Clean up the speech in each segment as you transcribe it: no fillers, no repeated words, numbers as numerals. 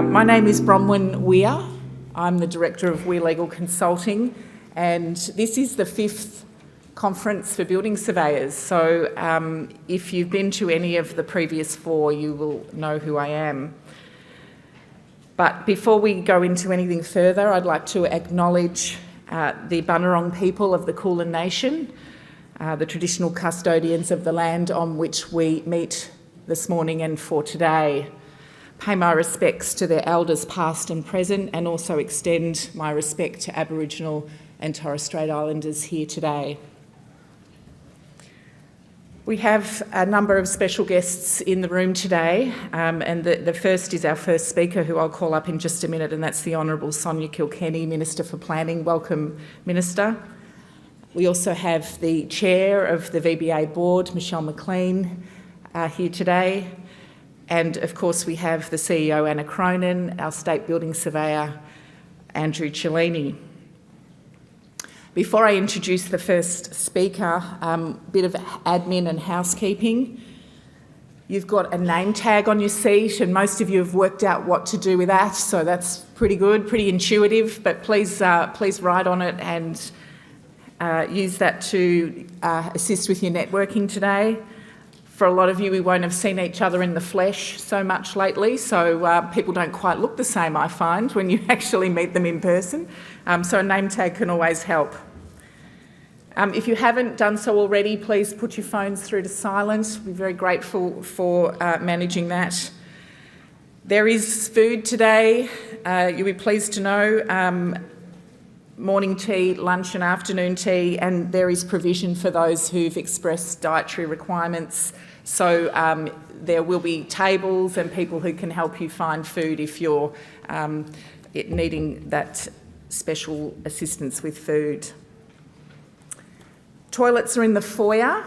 My name is Bronwyn Weir. I'm the Director of Weir Legal Consulting, and this is the 5th conference for building surveyors. So if you've been to any of the previous 4, you will know who I am. But before we go into anything further, I'd like to acknowledge the Bunurong people of the Kulin Nation, the traditional custodians of the land on which we meet this morning and for today. Pay my respects to their elders past and present, and also extend my respect to Aboriginal and Torres Strait Islanders here today. We have a number of special guests in the room today, and the first is our first speaker, who I'll call up in just a minute, and that's the Honourable Sonya Kilkenny, Minister for Planning. Welcome, Minister. We also have the Chair of the VBA Board, Michelle McLean, here today. And of course we have the CEO, Anna Cronin, our State Building Surveyor, Andrew Cellini. Before I introduce the first speaker, bit of admin and housekeeping. You've got a name tag on your seat, and most of you have worked out what to do with that, so that's pretty good, pretty intuitive, but please write on it and use that to assist with your networking today. For a lot of you, we won't have seen each other in the flesh so much lately, so people don't quite look the same, I find, when you actually meet them in person. So a name tag can always help. If you haven't done so already, please put your phones through to silent. We're very grateful for managing that. There is food today, you'll be pleased to know. Morning tea, lunch and afternoon tea, and there is provision for those who've expressed dietary requirements. So there will be tables and people who can help you find food if you're needing that special assistance with food. Toilets are in the foyer,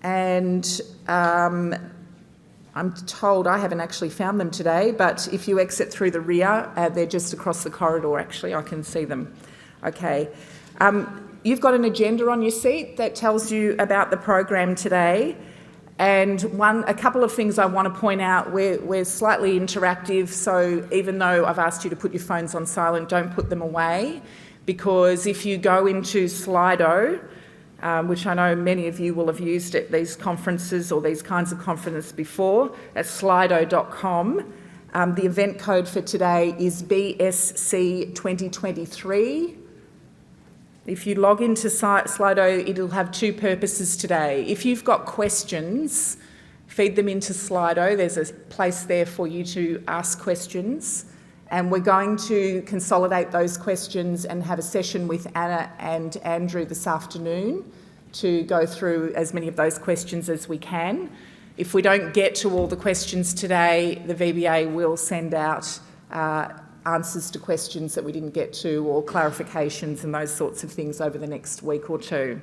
and I'm told, I haven't actually found them today, but if you exit through the rear, they're just across the corridor, actually, I can see them. Okay. You've got an agenda on your seat that tells you about the program today, and a couple of things I want to point out. We're slightly interactive, so even though I've asked you to put your phones on silent, don't put them away, because if you go into Slido, which I know many of you will have used at these conferences or these kinds of conferences before, at slido.com, the event code for today is BSC 2023. If you log into Slido, it'll have 2 purposes today. If you've got questions, feed them into Slido. There's a place there for you to ask questions. And we're going to consolidate those questions and have a session with Anna and Andrew this afternoon to go through as many of those questions as we can. If we don't get to all the questions today, the VBA will send out answers to questions that we didn't get to, or clarifications and those sorts of things over the next week or 2.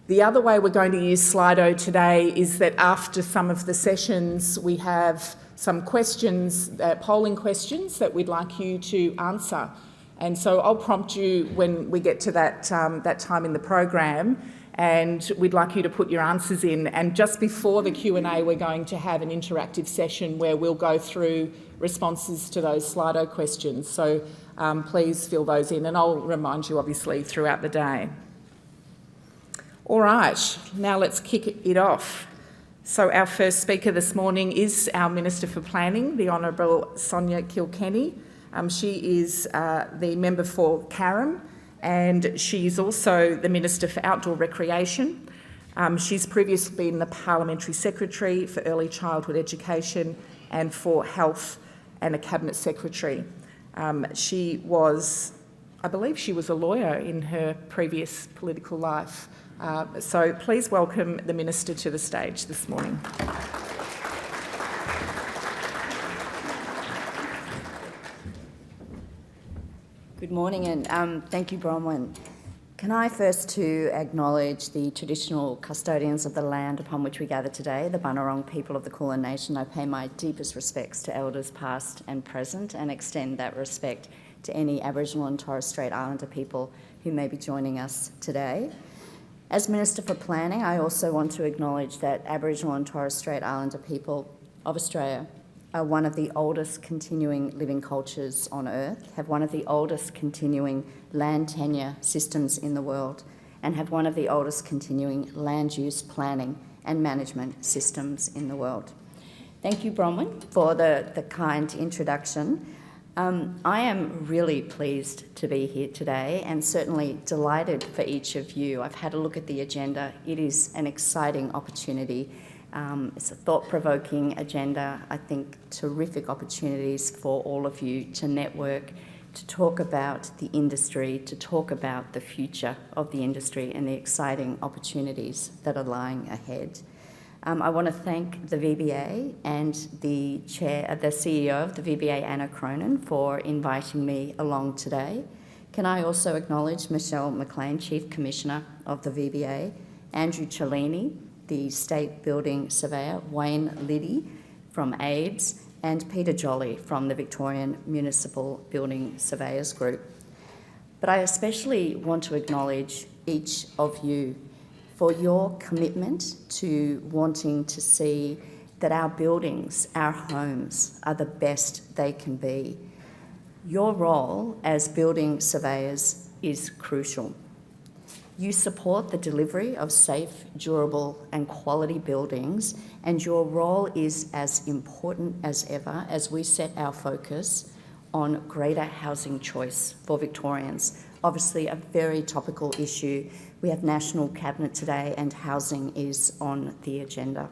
The other way we're going to use Slido today is that after some of the sessions, we have some questions, polling questions that we'd like you to answer. And so I'll prompt you when we get to that time in the program, and we'd like you to put your answers in. And just before the Q&A, we're going to have an interactive session where we'll go through responses to those Slido questions. So please fill those in, and I'll remind you obviously throughout the day. All right, now let's kick it off. So our first speaker this morning is our Minister for Planning, the Honourable Sonya Kilkenny. She is the member for Carrum, and she is also the Minister for Outdoor Recreation. She's previously been the Parliamentary Secretary for Early Childhood Education and for Health, and a Cabinet Secretary. She was, I believe she was a lawyer in her previous political life. So please welcome the Minister to the stage this morning. Good morning, and thank you, Bronwyn. Can I first to acknowledge the traditional custodians of the land upon which we gather today, the Bunurong people of the Kulin Nation. I pay my deepest respects to elders past and present, and extend that respect to any Aboriginal and Torres Strait Islander people who may be joining us today. As Minister for Planning, I also want to acknowledge that Aboriginal and Torres Strait Islander people of Australia are one of the oldest continuing living cultures on Earth, have one of the oldest continuing land tenure systems in the world, and have one of the oldest continuing land use planning and management systems in the world. Thank you, Bronwyn, for the kind introduction. I am really pleased to be here today and certainly delighted for each of you. I've had a look at the agenda. It is an exciting opportunity. It's a thought-provoking agenda. I think terrific opportunities for all of you to network, to talk about the industry, to talk about the future of the industry and the exciting opportunities that are lying ahead. I want to thank the VBA and the CEO of the VBA, Anna Cronin, for inviting me along today. Can I also acknowledge Michelle McLean, Chief Commissioner of the VBA, Andrew Cellini, the State Building Surveyor, Wayne Liddy from ABES, and Peter Jolly from the Victorian Municipal Building Surveyors Group. But I especially want to acknowledge each of you for your commitment to wanting to see that our buildings, our homes, are the best they can be. Your role as building surveyors is crucial. You support the delivery of safe, durable and quality buildings, and your role is as important as ever as we set our focus on greater housing choice for Victorians. Obviously a very topical issue. We have National Cabinet today and housing is on the agenda.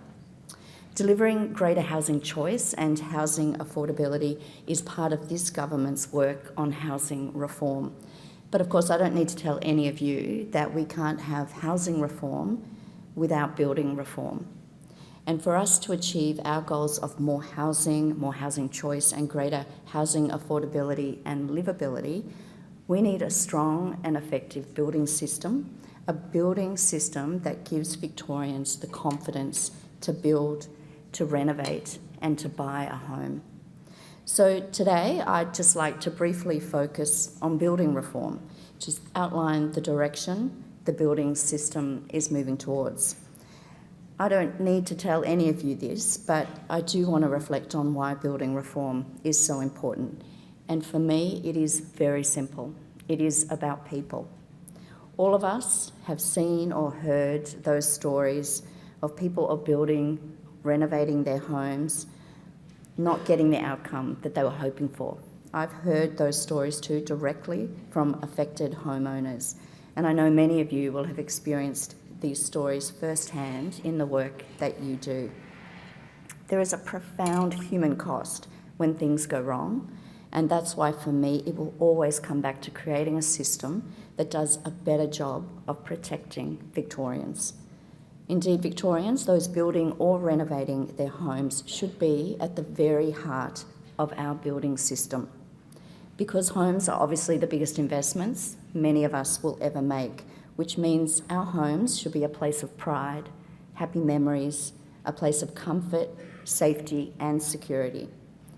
Delivering greater housing choice and housing affordability is part of this government's work on housing reform. But of course, I don't need to tell any of you that we can't have housing reform without building reform. And for us to achieve our goals of more housing choice and greater housing affordability and livability, we need a strong and effective building system, a building system that gives Victorians the confidence to build, to renovate and to buy a home. So today, I'd just like to briefly focus on building reform, just outline the direction the building system is moving towards. I don't need to tell any of you this, but I do want to reflect on why building reform is so important. And for me, it is very simple. It is about people. All of us have seen or heard those stories of people of building, renovating their homes, not getting the outcome that they were hoping for. I've heard those stories too directly from affected homeowners, and I know many of you will have experienced these stories firsthand in the work that you do. There is a profound human cost when things go wrong, and that's why for me it will always come back to creating a system that does a better job of protecting Victorians. Indeed, Victorians, those building or renovating their homes, should be at the very heart of our building system. Because homes are obviously the biggest investments many of us will ever make, which means our homes should be a place of pride, happy memories, a place of comfort, safety and security.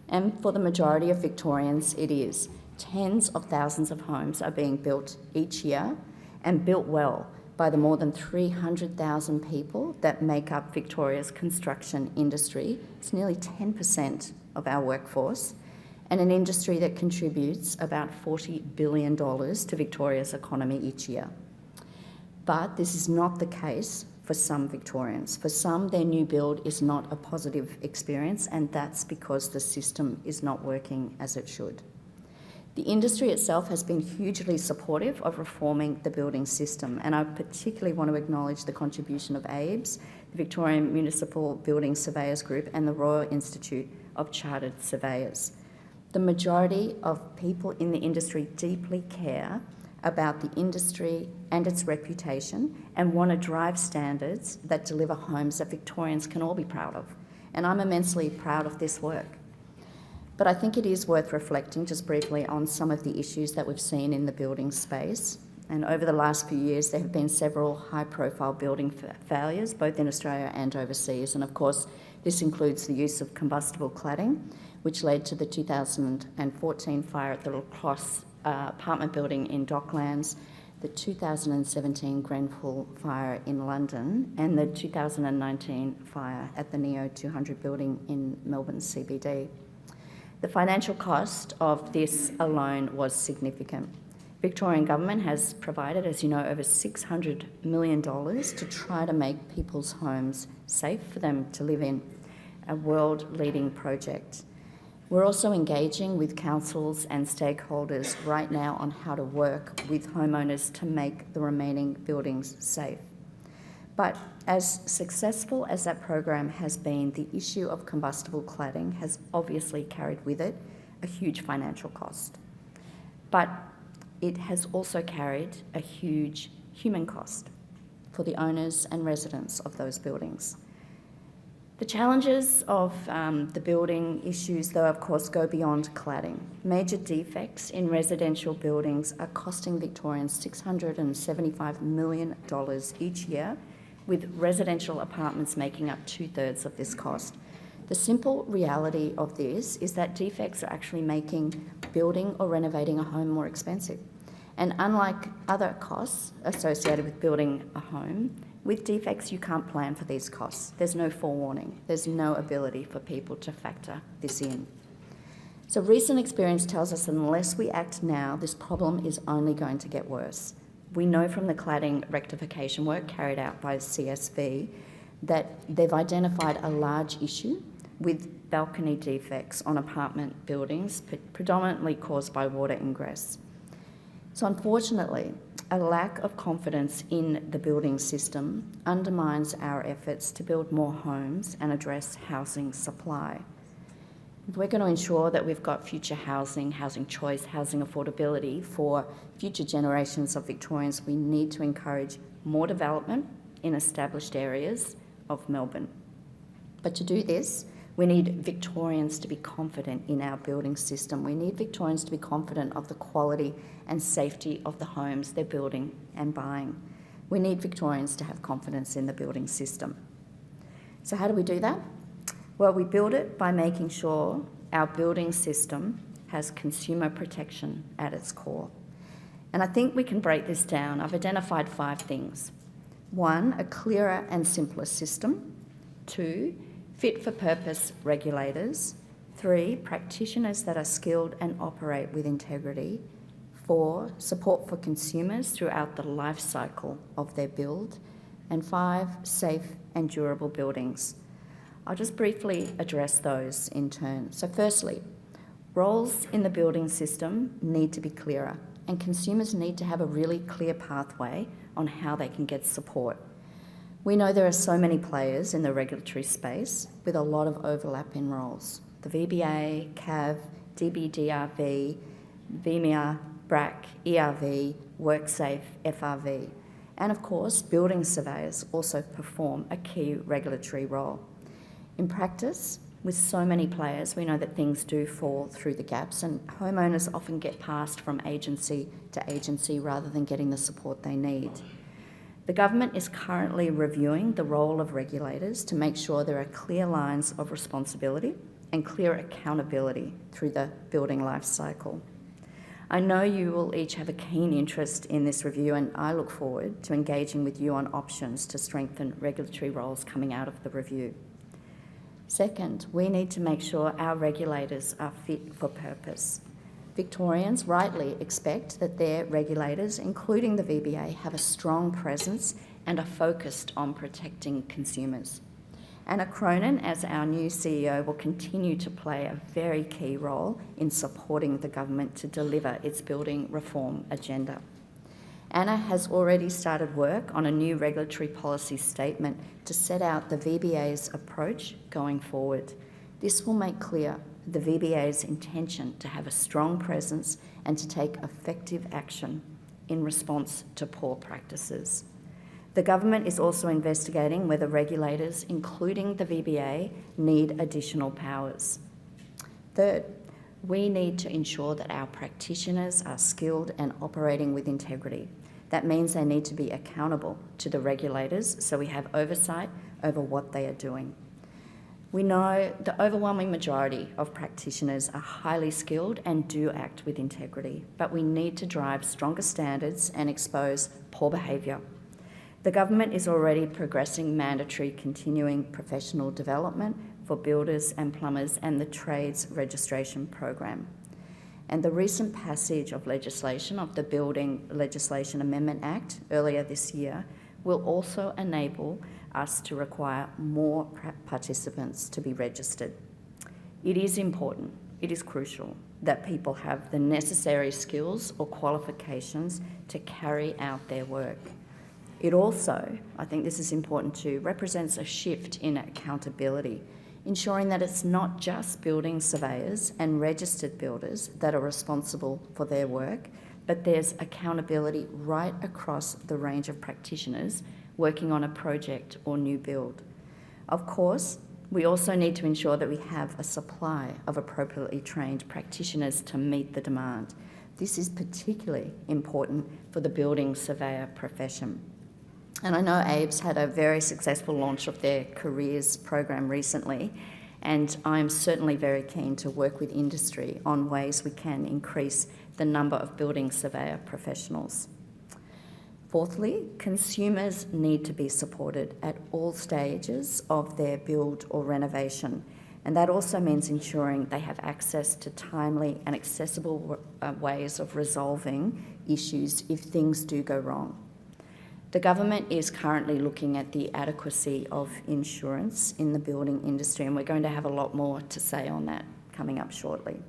And for the majority of Victorians, it is. Tens of thousands of homes are being built each year and built well by the more than 300,000 people that make up Victoria's construction industry. It's nearly 10% of our workforce, and an industry that contributes about $40 billion to Victoria's economy each year. But this is not the case for some Victorians. For some, their new build is not a positive experience, and that's because the system is not working as it should. The industry itself has been hugely supportive of reforming the building system, and I particularly want to acknowledge the contribution of ABES, the Victorian Municipal Building Surveyors Group, and the Royal Institute of Chartered Surveyors. The majority of people in the industry deeply care about the industry and its reputation and want to drive standards that deliver homes that Victorians can all be proud of. And I'm immensely proud of this work. But I think it is worth reflecting just briefly on some of the issues that we've seen in the building space. And over the last few years, there have been several high-profile building failures, both in Australia and overseas. And of course, this includes the use of combustible cladding, which led to the 2014 fire at the La Crosse apartment building in Docklands, the 2017 Grenfell fire in London and the 2019 fire at the Neo 200 building in Melbourne CBD. The financial cost of this alone was significant. Victorian Government has provided, as you know, over $600 million to try to make people's homes safe for them to live in, a world-leading project. We're also engaging with councils and stakeholders right now on how to work with homeowners to make the remaining buildings safe. But as successful as that program has been, the issue of combustible cladding has obviously carried with it a huge financial cost. But it has also carried a huge human cost for the owners and residents of those buildings. The challenges of the building issues, though, of course, go beyond cladding. Major defects in residential buildings are costing Victorians $675 million each year, with residential apartments making up 2/3 of this cost. The simple reality of this is that defects are actually making building or renovating a home more expensive. And unlike other costs associated with building a home, with defects you can't plan for these costs. There's no forewarning. There's no ability for people to factor this in. So recent experience tells us that unless we act now, this problem is only going to get worse. We know from the cladding rectification work carried out by CSV that they've identified a large issue with balcony defects on apartment buildings, predominantly caused by water ingress. So unfortunately, a lack of confidence in the building system undermines our efforts to build more homes and address housing supply. If we're going to ensure that we've got future housing, housing choice, housing affordability for future generations of Victorians, we need to encourage more development in established areas of Melbourne. But to do this, we need Victorians to be confident in our building system. We need Victorians to be confident of the quality and safety of the homes they're building and buying. We need Victorians to have confidence in the building system. So how do we do that? Well, we build it by making sure our building system has consumer protection at its core. And I think we can break this down. I've identified 5 things. 1, a clearer and simpler system. 2, fit-for-purpose regulators. 3, practitioners that are skilled and operate with integrity. 4, support for consumers throughout the life cycle of their build. And 5, safe and durable buildings. I'll just briefly address those in turn. So firstly, roles in the building system need to be clearer, and consumers need to have a really clear pathway on how they can get support. We know there are so many players in the regulatory space with a lot of overlap in roles. The VBA, CAV, DBDRV, VMIA, BRAC, ERV, WorkSafe, FRV. And of course, building surveyors also perform a key regulatory role. In practice, with so many players, we know that things do fall through the gaps, and homeowners often get passed from agency to agency rather than getting the support they need. The government is currently reviewing the role of regulators to make sure there are clear lines of responsibility and clear accountability through the building life cycle. I know you will each have a keen interest in this review, and I look forward to engaging with you on options to strengthen regulatory roles coming out of the review. Second, we need to make sure our regulators are fit for purpose. Victorians rightly expect that their regulators, including the VBA, have a strong presence and are focused on protecting consumers. Anna Cronin, as our new CEO, will continue to play a very key role in supporting the government to deliver its building reform agenda. Anna has already started work on a new regulatory policy statement to set out the VBA's approach going forward. This will make clear the VBA's intention to have a strong presence and to take effective action in response to poor practices. The government is also investigating whether regulators, including the VBA, need additional powers. Third, we need to ensure that our practitioners are skilled and operating with integrity. That means they need to be accountable to the regulators so we have oversight over what they are doing. We know the overwhelming majority of practitioners are highly skilled and do act with integrity, but we need to drive stronger standards and expose poor behaviour. The government is already progressing mandatory continuing professional development for builders and plumbers and the Trades Registration Program. And the recent passage of legislation of the Building Legislation Amendment Act earlier this year will also enable us to require more participants to be registered. It is important, it is crucial that people have the necessary skills or qualifications to carry out their work. It also, I think this is important too, represents a shift in accountability, ensuring that it's not just building surveyors and registered builders that are responsible for their work, but there's accountability right across the range of practitioners working on a project or new build. Of course, we also need to ensure that we have a supply of appropriately trained practitioners to meet the demand. This is particularly important for the building surveyor profession. And I know ABE's had a very successful launch of their careers program recently, and I'm certainly very keen to work with industry on ways we can increase the number of building surveyor professionals. Fourthly, consumers need to be supported at all stages of their build or renovation, and that also means ensuring they have access to timely and accessible ways of resolving issues if things do go wrong. The government is currently looking at the adequacy of insurance in the building industry, and we're going to have a lot more to say on that coming up shortly.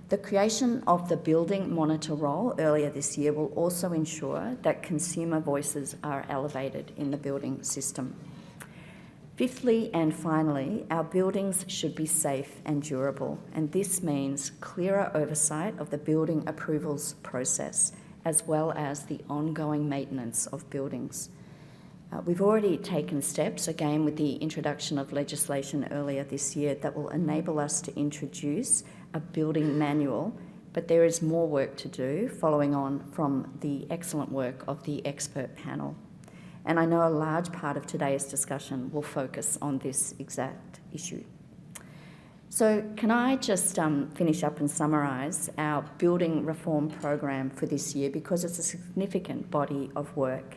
The creation of the building monitor role earlier this year will also ensure that consumer voices are elevated in the building system. Fifthly and finally, our buildings should be safe and durable, and this means clearer oversight of the building approvals process, as well as the ongoing maintenance of buildings. We've already taken steps, again with the introduction of legislation earlier this year, that will enable us to introduce a building manual, but there is more work to do following on from the excellent work of the expert panel. And I know a large part of today's discussion will focus on this exact issue. So can I just finish up and summarise our building reform program for this year, because it's a significant body of work.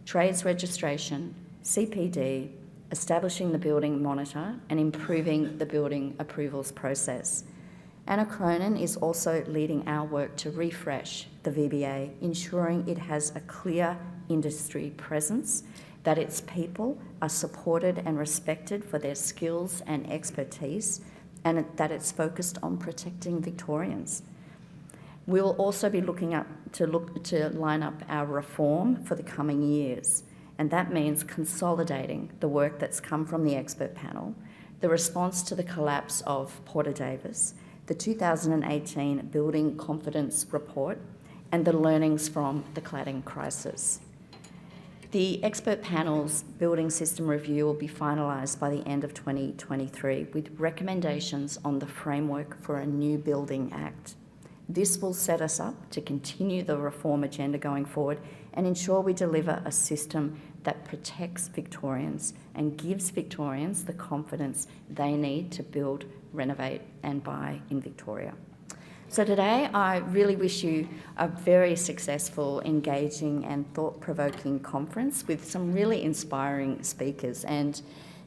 Trades registration, CPD, establishing the building monitor and improving the building approvals process. Anna Cronin is also leading our work to refresh the VBA, ensuring it has a clear industry presence, that its people are supported and respected for their skills and expertise, and that it's focused on protecting Victorians. We will also be looking to line up our reform for the coming years, and that means consolidating the work that's come from the expert panel, the response to the collapse of Porter Davis, the 2018 Building Confidence Report, and the learnings from the cladding crisis. The expert panel's building system review will be finalised by the end of 2023 with recommendations on the framework for a new Building Act. This will set us up to continue the reform agenda going forward and ensure we deliver a system that protects Victorians and gives Victorians the confidence they need to build, renovate and buy in Victoria. So today I really wish you a very successful, engaging and thought-provoking conference with some really inspiring speakers. And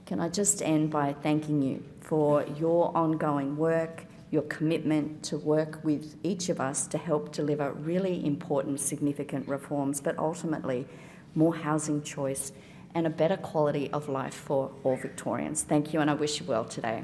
can I just end by thanking you for your ongoing work, your commitment to work with each of us to help deliver really important, significant reforms, but ultimately more housing choice and a better quality of life for all Victorians. Thank you, and I wish you well today.